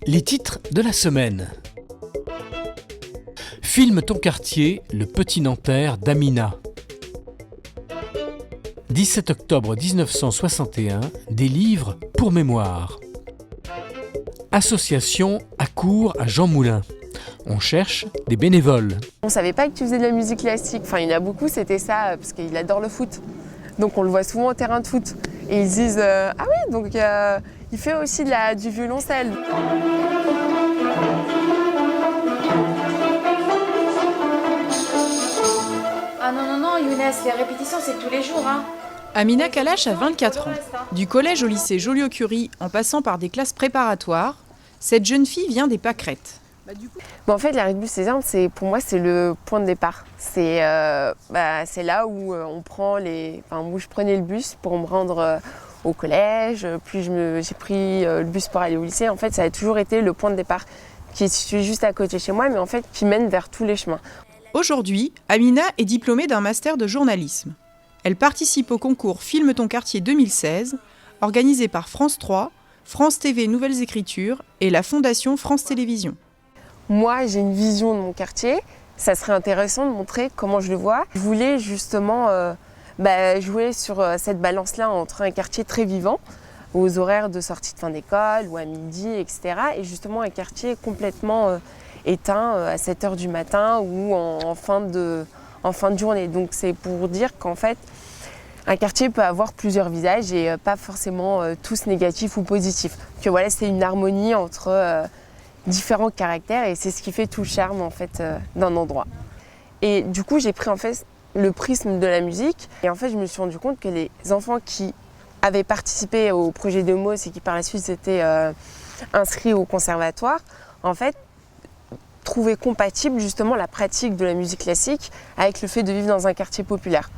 Les titres de la semaine. Filme ton quartier, le petit Nanterre d'Amina. 17 octobre 1961, des livres pour mémoire. Association Accours à Jean Moulin. On cherche des bénévoles. On savait pas que tu faisais de la musique classique. Enfin, il y en a beaucoup, c'était ça, parce qu'il adore le foot. Donc on le voit souvent au terrain de foot. Et ils se disent ah oui, donc il fait aussi du violoncelle. Ah non, Younes, les répétitions, c'est tous les jours, hein. Amina Kalash a 24 ans. Du collège au lycée Joliot-Curie, en passant par des classes préparatoires, cette jeune fille vient des Pâquerettes. En fait, la Rydbus Césarme, pour moi, c'est le point de départ. C'est là où où je prenais le bus pour me rendre au collège. Puis j'ai pris le bus pour aller au lycée. En fait, ça a toujours été le point de départ qui est situé juste à côté de chez moi, mais en fait, qui mène vers tous les chemins. Aujourd'hui, Amina est diplômée d'un master de journalisme. Elle participe au concours Filme ton quartier 2016, organisé par France 3, France TV Nouvelles Écritures et la Fondation France Télévisions. Moi, j'ai une vision de mon quartier. Ça serait intéressant de montrer comment je le vois. Je voulais justement jouer sur cette balance-là entre un quartier très vivant, aux horaires de sortie de fin d'école ou à midi, etc. Et justement un quartier complètement éteint à 7h du matin ou en fin de journée. Donc c'est pour dire qu'en fait, un quartier peut avoir plusieurs visages et pas forcément tous négatifs ou positifs. Que voilà, c'est une harmonie entre différents caractères et c'est ce qui fait tout le charme en fait d'un endroit. Et du coup, j'ai pris en fait le prisme de la musique et en fait, je me suis rendu compte que les enfants qui avaient participé au projet de MOS et qui par la suite s'étaient inscrits au conservatoire, en fait, trouvaient compatible justement la pratique de la musique classique avec le fait de vivre dans un quartier populaire.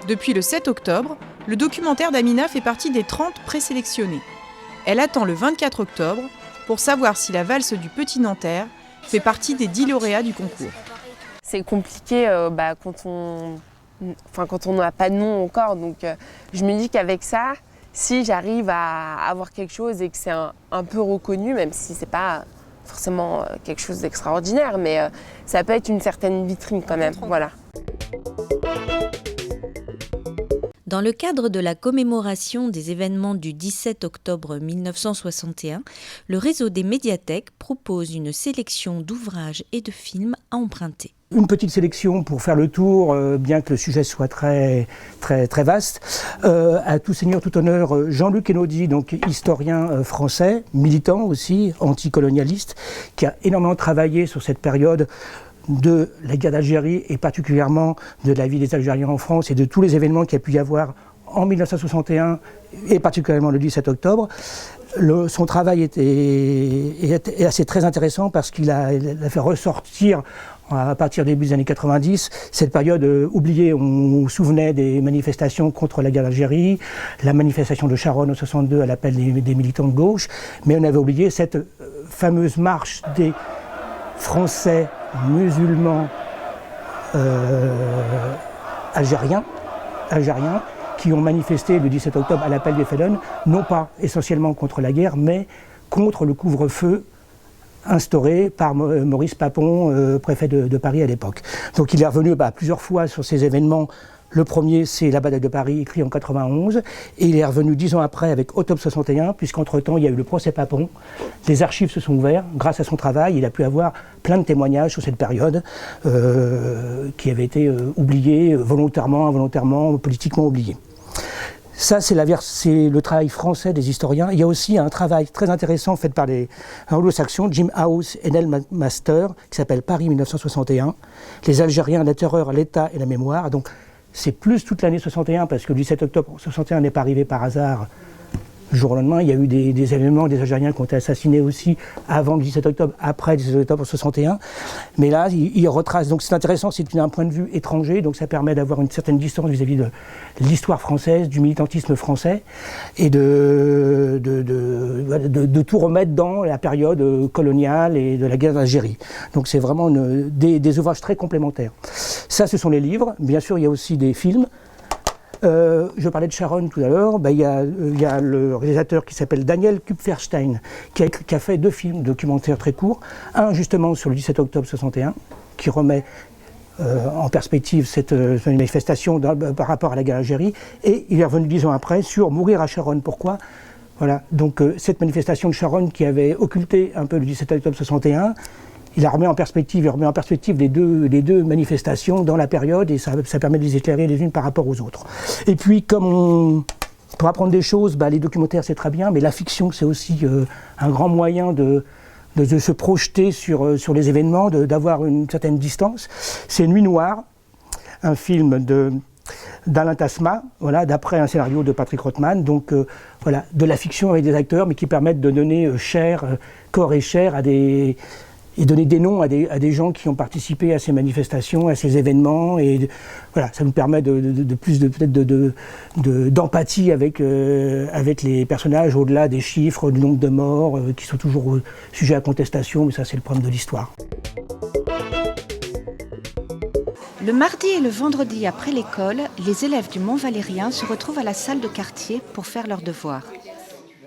Depuis le 7 octobre, le documentaire d'Amina fait partie des 30 présélectionnés. Elle attend le 24 octobre pour savoir si la valse du Petit Nanterre fait partie des 10 lauréats du concours. C'est compliqué quand on n'a pas de nom encore. Donc je me dis qu'avec ça, si j'arrive à avoir quelque chose et que c'est un peu reconnu, même si c'est pas forcément quelque chose d'extraordinaire, mais ça peut être une certaine vitrine quand même. Voilà. Dans le cadre de la commémoration des événements du 17 octobre 1961, le réseau des médiathèques propose une sélection d'ouvrages et de films à emprunter. Une petite sélection pour faire le tour, bien que le sujet soit très vaste. À tout seigneur, tout honneur, Jean-Luc Einaudi, donc historien français, militant aussi, anticolonialiste, qui a énormément travaillé sur cette période de la guerre d'Algérie et particulièrement de la vie des Algériens en France et de tous les événements qu'il y a pu y avoir en 1961 et particulièrement le 17 octobre. Son travail est assez très intéressant parce qu'il a fait ressortir à partir des débuts des années 90, cette période oubliée, on se souvenait des manifestations contre la guerre d'Algérie, la manifestation de Charonne en 62 à l'appel des militants de gauche, mais on avait oublié cette fameuse marche des Français musulmans algériens qui ont manifesté le 17 octobre à l'appel des Felon, non pas essentiellement contre la guerre, mais contre le couvre-feu instauré par Maurice Papon, préfet de Paris à l'époque. Donc il est revenu plusieurs fois sur ces événements. Le premier, c'est la bataille de Paris, écrit en 91, et il est revenu 10 ans après avec Octobre 61, puisqu'entre-temps, il y a eu le procès Papon. Les archives se sont ouvertes. Grâce à son travail, il a pu avoir plein de témoignages sur cette période qui avait été oubliée, volontairement, involontairement, politiquement oubliée. Ça, c'est le travail français des historiens. Il y a aussi un travail très intéressant fait par les anglo-saxons, Jim House et Neil Master, qui s'appelle Paris 1961, les Algériens, la terreur, l'État et la mémoire. Donc, c'est plus toute l'année 61, parce que le 17 octobre 61 n'est pas arrivé par hasard du jour au lendemain. Il y a eu des événements, des Algériens qui ont été assassinés aussi avant le 17 octobre, après le 17 octobre 61. Mais là, il retrace. Donc c'est intéressant, c'est un point de vue étranger, donc ça permet d'avoir une certaine distance vis-à-vis de l'histoire française, du militantisme français, et de tout remettre dans la période coloniale et de la guerre d'Algérie. Donc c'est vraiment des ouvrages très complémentaires. Ça, ce sont les livres. Bien sûr, il y a aussi des films. Je parlais de Sharon tout à l'heure, il y a le réalisateur qui s'appelle Daniel Kupferstein, qui a fait 2 films documentaires très courts. Un justement sur le 17 octobre 61, qui remet en perspective cette manifestation par rapport à la guerre d'Algérie, et il est revenu 10 ans après sur Mourir à Sharon. Pourquoi ? Voilà, donc cette manifestation de Sharon qui avait occulté un peu le 17 octobre 61, il remet en perspective les deux manifestations dans la période, et ça permet de les éclairer les unes par rapport aux autres. Et puis, pour apprendre des choses, les documentaires c'est très bien, mais la fiction c'est aussi un grand moyen de se projeter sur les événements, d'avoir une certaine distance. C'est Nuit Noire, un film d'Alain Tasma, voilà, d'après un scénario de Patrick Rothman, donc voilà, de la fiction avec des acteurs, mais qui permettent de donner corps et chair et donner des noms à des gens qui ont participé à ces manifestations, à ces événements, et voilà, ça nous permet d'empathie avec les personnages, au-delà des chiffres, du nombre de morts, qui sont toujours sujets à contestation, mais ça c'est le problème de l'histoire. Le mardi et le vendredi après l'école, les élèves du Mont-Valérien se retrouvent à la salle de quartier pour faire leurs devoirs.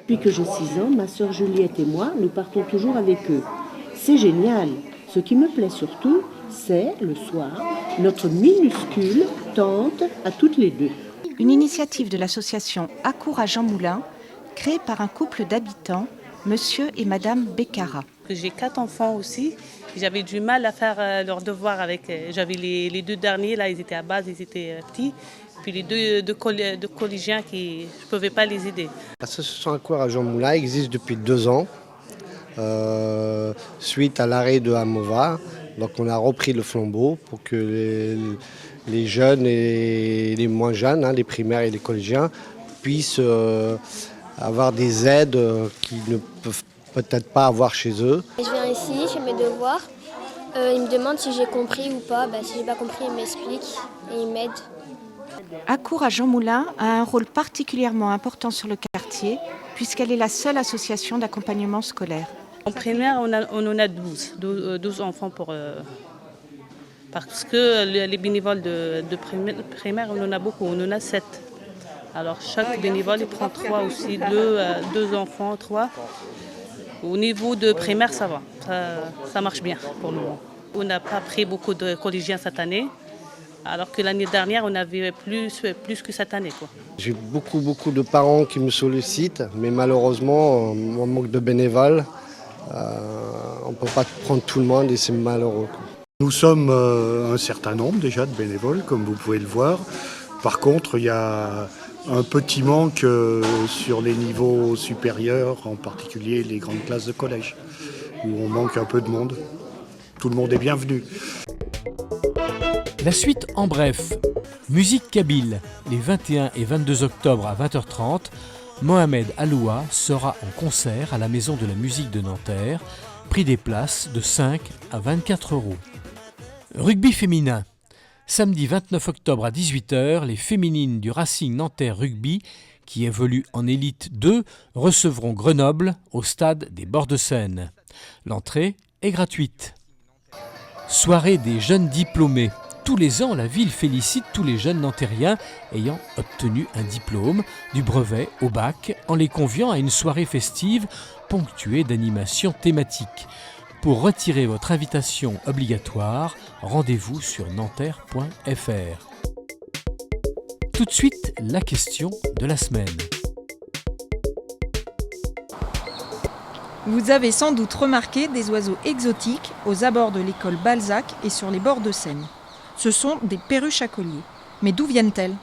Depuis que j'ai 6 ans, ma sœur Juliette et moi, nous partons toujours avec eux. C'est génial. Ce qui me plaît surtout, c'est, le soir, notre minuscule tente à toutes les 2. Une initiative de l'association Accours à Jean Moulin, créée par un couple d'habitants, monsieur et madame Beccara. J'ai 4 enfants aussi. J'avais du mal à faire leurs devoirs avec. J'avais les 2 derniers, là, ils étaient à base, ils étaient petits. Puis les deux collégiens qui je ne pouvais pas les aider. L'association Accours à Jean Moulin existe depuis 2 ans. Suite à l'arrêt de Hamova, donc on a repris le flambeau pour que les jeunes et les moins jeunes, les primaires et les collégiens, puissent avoir des aides qu'ils ne peuvent peut-être pas avoir chez eux. Je viens ici, je fais mes devoirs, ils me demandent si j'ai compris ou pas, si j'ai pas compris ils m'expliquent et ils m'aident. Accours à Jean Moulin a un rôle particulièrement important sur le quartier puisqu'elle est la seule association d'accompagnement scolaire. En primaire, on en a 12 enfants parce que les bénévoles de primaire, on en a beaucoup, on en a 7. Alors chaque bénévole, il prend 3 aussi, 2 enfants, 3. Au niveau de primaire, ça va, ça marche bien pour le moment. On n'a pas pris beaucoup de collégiens cette année, alors que l'année dernière, on avait plus que cette année, quoi. J'ai beaucoup de parents qui me sollicitent, mais malheureusement, on manque de bénévoles. On ne peut pas prendre tout le monde et c'est malheureux, quoi. Nous sommes un certain nombre déjà de bénévoles, comme vous pouvez le voir. Par contre, il y a un petit manque sur les niveaux supérieurs, en particulier les grandes classes de collège, où on manque un peu de monde. Tout le monde est bienvenu. La suite en bref. Musique kabyle, les 21 et 22 octobre à 20h30, Mohamed Aloua sera en concert à la Maison de la Musique de Nanterre, prix des places de 5 à 24 euros. Rugby féminin. Samedi 29 octobre à 18h, les féminines du Racing Nanterre Rugby, qui évoluent en élite 2, recevront Grenoble au stade des Bords de Seine. L'entrée est gratuite. Soirée des jeunes diplômés. Tous les ans, la ville félicite tous les jeunes nantériens ayant obtenu un diplôme, du brevet au bac, en les conviant à une soirée festive ponctuée d'animations thématiques. Pour retirer votre invitation obligatoire, rendez-vous sur nanterre.fr. Tout de suite, la question de la semaine. Vous avez sans doute remarqué des oiseaux exotiques aux abords de l'école Balzac et sur les bords de Seine. Ce sont des perruches à collier. Mais d'où viennent-elles ?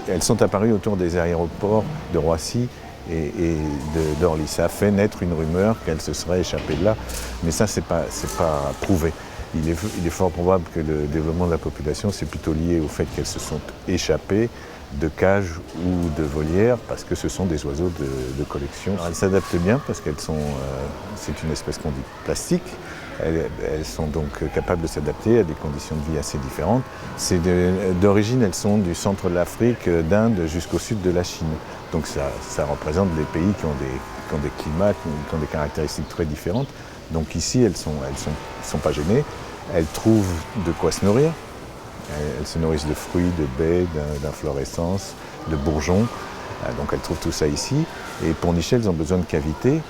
Elles sont apparues autour des aéroports de Roissy et d'Orly. Ça a fait naître une rumeur qu'elles se seraient échappées de là, mais ça, c'est pas prouvé. Il est fort probable que le développement de la population, c'est plutôt lié au fait qu'elles se sont échappées de cages ou de volières, parce que ce sont des oiseaux de collection. Alors, elles s'adaptent bien parce qu'elles sont, c'est une espèce qu'on dit plastique. Elles sont donc capables de s'adapter à des conditions de vie assez différentes. D'origine, elles sont du centre de l'Afrique, d'Inde jusqu'au sud de la Chine. Donc ça représente des pays qui ont des climats, qui ont des caractéristiques très différentes. Donc ici, elles sont pas gênées. Elles trouvent de quoi se nourrir. Elles se nourrissent de fruits, de baies, d'inflorescences, de bourgeons. Donc elles trouvent tout ça ici. Et pour nicher, elles ont besoin de cavités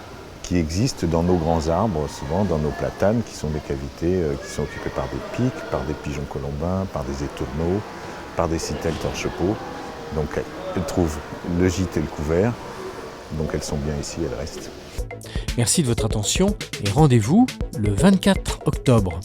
qui existent dans nos grands arbres, souvent dans nos platanes, qui sont des cavités qui sont occupées par des pics, par des pigeons colombins, par des étourneaux, par des citelles torche-peau. Donc elles trouvent le gîte et le couvert. Donc elles sont bien ici, elles restent. Merci de votre attention et rendez-vous le 24 octobre.